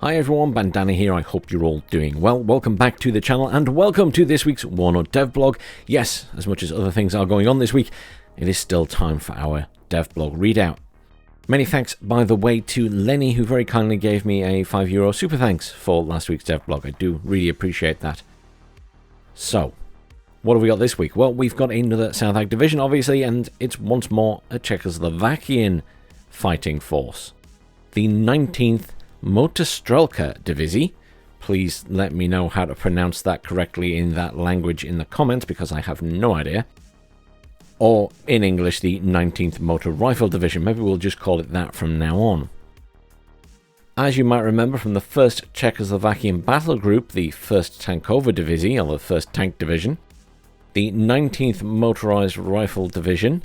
Hi everyone, Bandanner here. I hope you're all doing well. Welcome back to the channel and welcome to this week's WARNO Dev Blog. Yes, as much as other things are going on this week, it is still time for our Dev Blog readout. Many thanks, by the way, to Lenny, who very kindly gave me a €5 super thanks for last week's Dev Blog. I do really appreciate that. So, what have we got this week? Well, we've got another SOUTHAG division, obviously, and it's once more a Czechoslovakian fighting force. The 19th Motostřelecká Divize. Please let me know how to pronounce that correctly in that language in the comments, because I have no idea. Or, in English, the 19th Motor Rifle Division. Maybe we'll just call it that from now on. As you might remember from the 1st Czechoslovakian battle group, the 1st Tankové Divize, or the 1st Tank Division, the 19th Motorized Rifle Division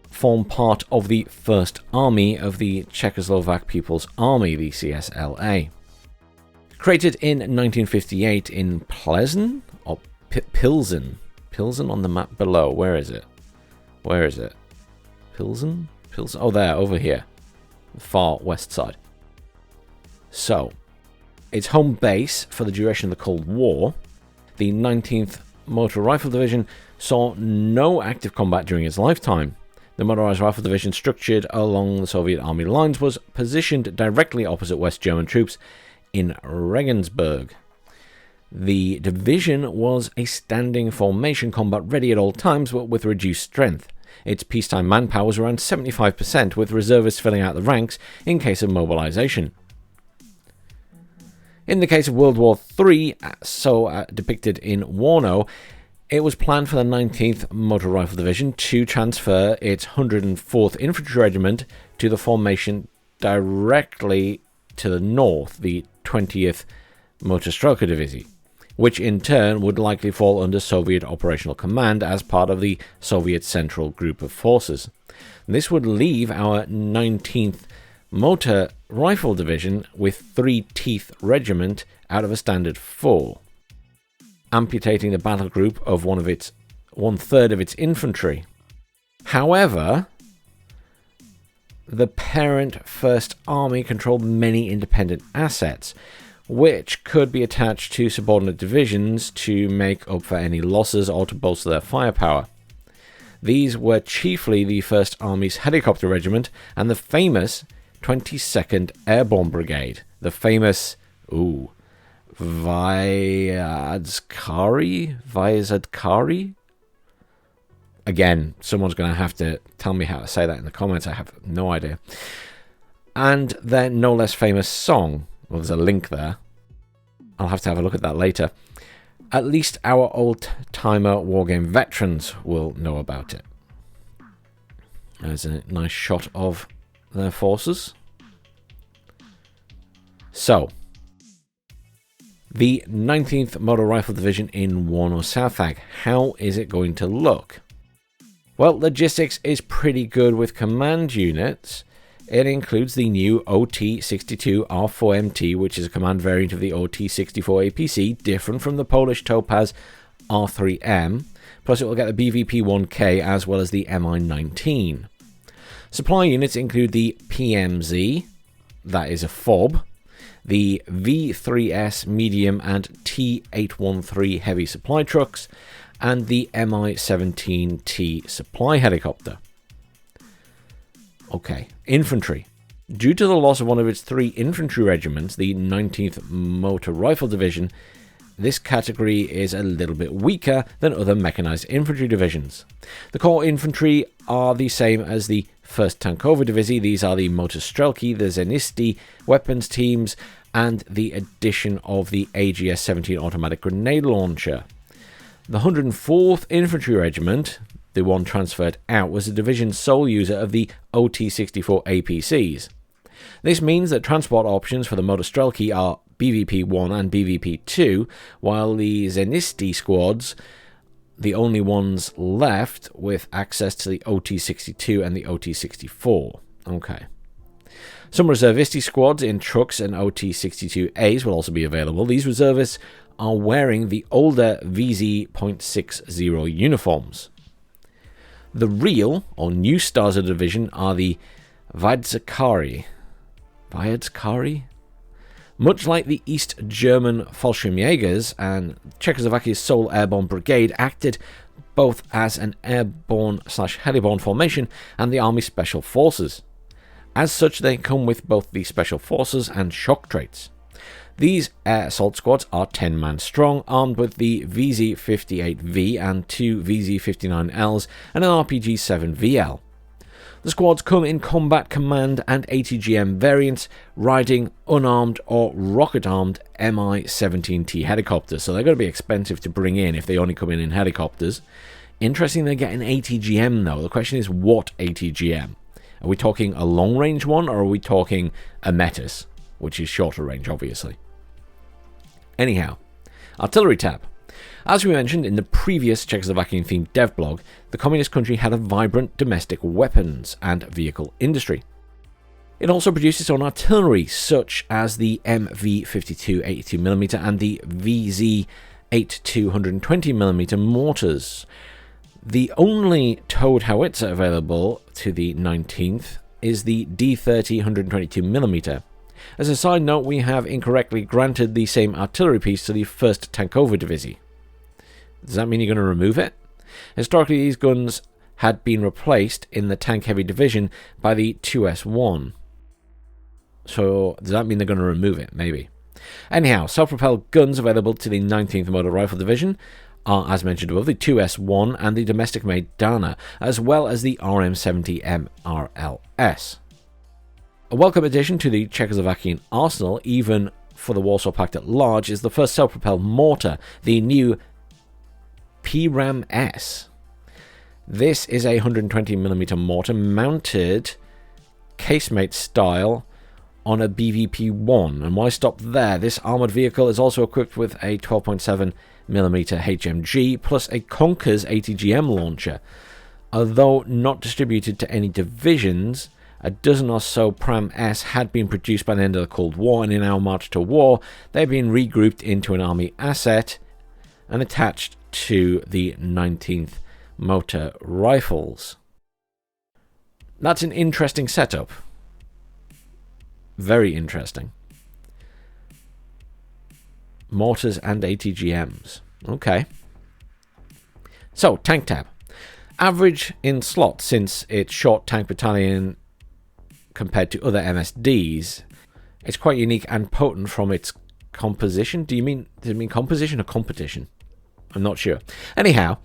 form part of the 1st Army of the Czechoslovak People's Army, the CSLA. Created in 1958 in Plzeň, or Pilsen? Pilsen on the map below. Where is it? Where is it? Pilsen? Pilsen? Oh, there, over here. The far west side. So, its home base for the duration of the Cold War, the 19th Motor Rifle Division saw no active combat during its lifetime. The Motorized Rifle Division, structured along the Soviet Army lines, was positioned directly opposite West German troops in Regensburg. The division was a standing formation, combat ready at all times, but with reduced strength. Its peacetime manpower was around 75%, with reservists filling out the ranks in case of mobilization. In the case of World War III, so depicted in WARNO, it was planned for the 19th Motor Rifle Division to transfer its 104th Infantry Regiment to the formation directly to the north, the 20th Motostřelecká Divize, which in turn would likely fall under Soviet operational command as part of the Soviet Central Group of Forces. This would leave our 19th Motor Rifle Division with 3 Teeth Regiment out of a standard 4, amputating the battle group of one-third of its infantry. However, the parent First Army controlled many independent assets, which could be attached to subordinate divisions to make up for any losses or to bolster their firepower. These were chiefly the First Army's Helicopter Regiment and the famous 22nd Airborne Brigade, the famous, Vyazadkari? Again, someone's going to have to tell me how to say that in the comments. I have no idea. And their no less famous song. Well, there's a link there. I'll have to have a look at that later. At least our old-timer wargame veterans will know about it. There's a nice shot of their forces. So, the 19th Motor Rifle Division in WARNO SOUTHAG. How is it going to look? Well, logistics is pretty good with command units. It includes the new OT-62R4MT, which is a command variant of the OT-64 APC, different from the Polish Topaz R3M. Plus, it will get the BVP-1K as well as the MI-19. Supply units include the PMZ, that is a FOB, the V3S medium and T813 heavy supply trucks, and the Mi-17T supply helicopter. Okay, infantry. Due to the loss of one of its 3 infantry regiments, the 19th Motor Rifle Division, this category is a little bit weaker than other mechanized infantry divisions. The core infantry are the same as the 1st Tankové Divize. These are the Motostřelky, the Zenisti, weapons teams, and the addition of the AGS-17 automatic grenade launcher. The 104th Infantry Regiment, the one transferred out, was the division's sole user of the OT-64 APCs. This means that transport options for the Motostřelky are BVP-1 and BVP-2, while the Zenisti squads, the only ones left with access to the OT-62 and the OT-64. Okay. Some reservisti squads in trucks and OT-62As will also be available. These reservists are wearing the older VZ.60 uniforms. The real, or new stars of the division are the Vyazadkari. Much like the East German Fallschirmjägers and Czechoslovakia's Sole Airborne Brigade acted both as an airborne/heliborne formation and the Army Special Forces. As such, they come with both the Special Forces and shock traits. These air assault squads are 10-man strong, armed with the VZ-58V and 2 VZ-59Ls and an RPG-7VL. The squads come in Combat Command and ATGM variants, riding unarmed or rocket-armed Mi-17T helicopters, so they're going to be expensive to bring in if they only come in helicopters. Interesting they get an ATGM though. The question is, what ATGM? Are we talking a long-range one, or are we talking a Metis, which is shorter range, obviously? Anyhow, Artillery tab. As we mentioned in the previous Czechoslovakian-themed dev blog, the communist country had a vibrant domestic weapons and vehicle industry. It also produced its own artillery, such as the MV-52 82mm and the VZ-8 220mm mortars. The only towed howitzer available to the 19th is the D-30 122mm. As a side note, we have incorrectly granted the same artillery piece to the 1st Tankova Division. Does that mean you're going to remove it? Historically, these guns had been replaced in the Tank Heavy Division by the 2S1. So, does that mean they're going to remove it? Maybe. Anyhow, self-propelled guns available to the 19th Motor Rifle Division are, as mentioned above, the 2S1 and the domestic-made Bandanner, as well as the RM70 MRLS. A welcome addition to the Czechoslovakian arsenal, even for the Warsaw Pact at large, is the first self-propelled mortar, the new PRAM-S. This is a 120mm mortar mounted casemate style on a BVP-1. And why stop there? This armoured vehicle is also equipped with a 12.7mm HMG plus a Konkurs ATGM launcher. Although not distributed to any divisions, a dozen or so PRAM-S had been produced by the end of the Cold War, and in our march to war, they've been regrouped into an army asset and attached to the 19th Motor Rifles. That's an interesting setup. Very interesting. Mortars and ATGMs. Okay. So, Tank tab. Average in slot, since it's short tank battalion compared to other MSDs. It's quite unique and potent from its composition. Does it mean composition or competition? I'm not sure. Anyhow,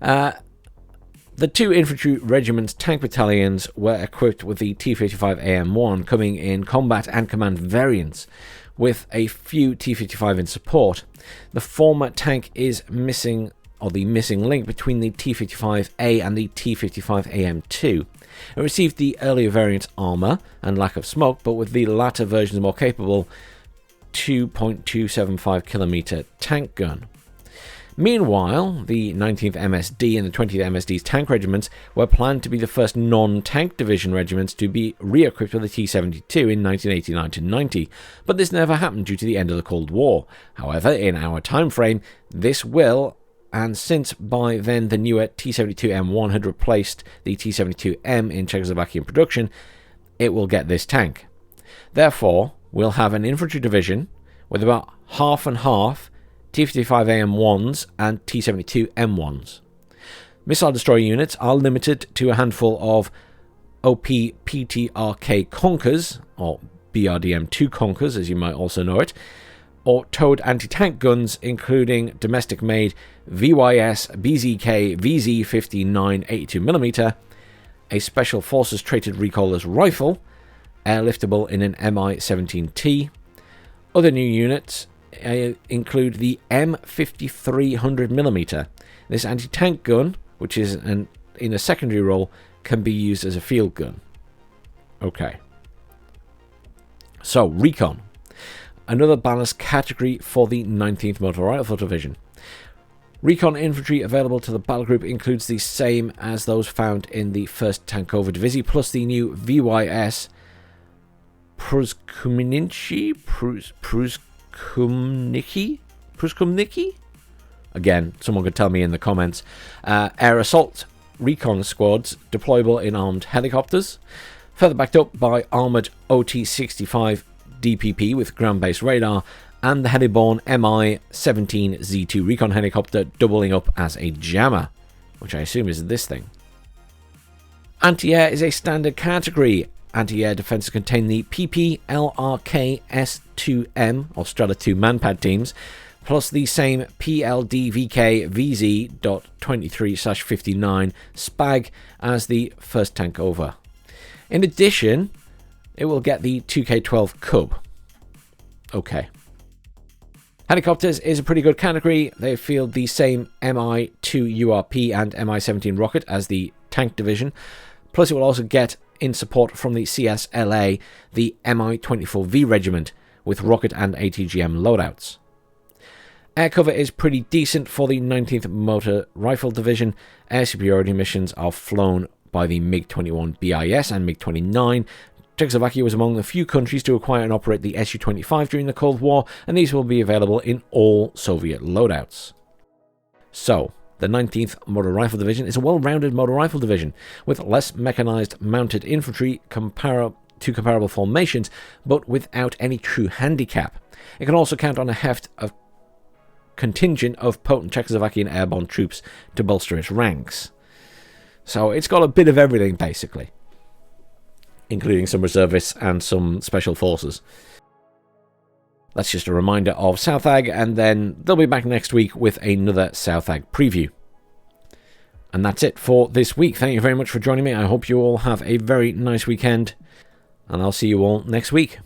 the two infantry regiments tank battalions were equipped with the T-55 AM1, coming in combat and command variants, with a few T-55 in support. The former tank is missing, or the missing link between the T-55A and the T-55 AM2. It received the earlier variant's armour and lack of smoke, but with the latter version's more capable 2.275mm tank gun. Meanwhile, the 19th MSD and the 20th MSD's tank regiments were planned to be the first non-tank division regiments to be re-equipped with the T-72 in 1989-90, but this never happened due to the end of the Cold War. However, in our time frame, this will, and since by then the newer T-72M1 had replaced the T-72M in Czechoslovakian production, it will get this tank. Therefore, we'll have an infantry division with about half and half T-55AM1s and T-72M1s. Missile destroyer units are limited to a handful of OP-PTRK Konkurs, or BRDM-2 Konkurs as you might also know it, or towed anti-tank guns including domestic-made VYS BZK VZ-59 82mm, a Special Forces traded recoilless rifle, airliftable in an Mi-17T. Other new units include the M53 100mm. This anti-tank gun, which is in a secondary role, can be used as a field gun. Okay. So, Recon. Another balanced category for the 19th Motor Rifle Division. Recon infantry available to the battle group includes the same as those found in the 1st Tankova Division, plus the new VYS Pruskumniki? Again, someone could tell me in the comments. Air assault recon squads deployable in armed helicopters, further backed up by armoured OT-65 DPP with ground-based radar, and the heli-borne Mi-17Z2 recon helicopter doubling up as a jammer, which I assume is this thing. Anti-air is a standard category. Anti-air defences contain the PP, LRK, S2M, or Strela 2 manpad teams, plus the same PLDVK VZ.23/59 SPAG as the first tank over. In addition, it will get the 2K12 Cub. Okay. Helicopters is a pretty good category. They field the same Mi-2 URP and Mi-17 rocket as the tank division, plus it will also get, in support from the CSLA, the Mi-24V regiment with rocket and ATGM loadouts. Air cover is pretty decent for the 19th Motor Rifle Division. Air superiority missions are flown by the MiG-21 BIS and MiG-29. Czechoslovakia was among the few countries to acquire and operate the Su-25 during the Cold War, and these will be available in all Soviet loadouts. So, the 19th Motor Rifle Division is a well-rounded motor rifle division, with less mechanized mounted infantry to comparable formations, but without any true handicap. It can also count on a heft of contingent of potent Czechoslovakian airborne troops to bolster its ranks. So it's got a bit of everything, basically, including some reservists and some special forces. That's just a reminder of SOUTHAG, and then they'll be back next week with another SOUTHAG preview. And that's it for this week. Thank you very much for joining me. I hope you all have a very nice weekend, and I'll see you all next week.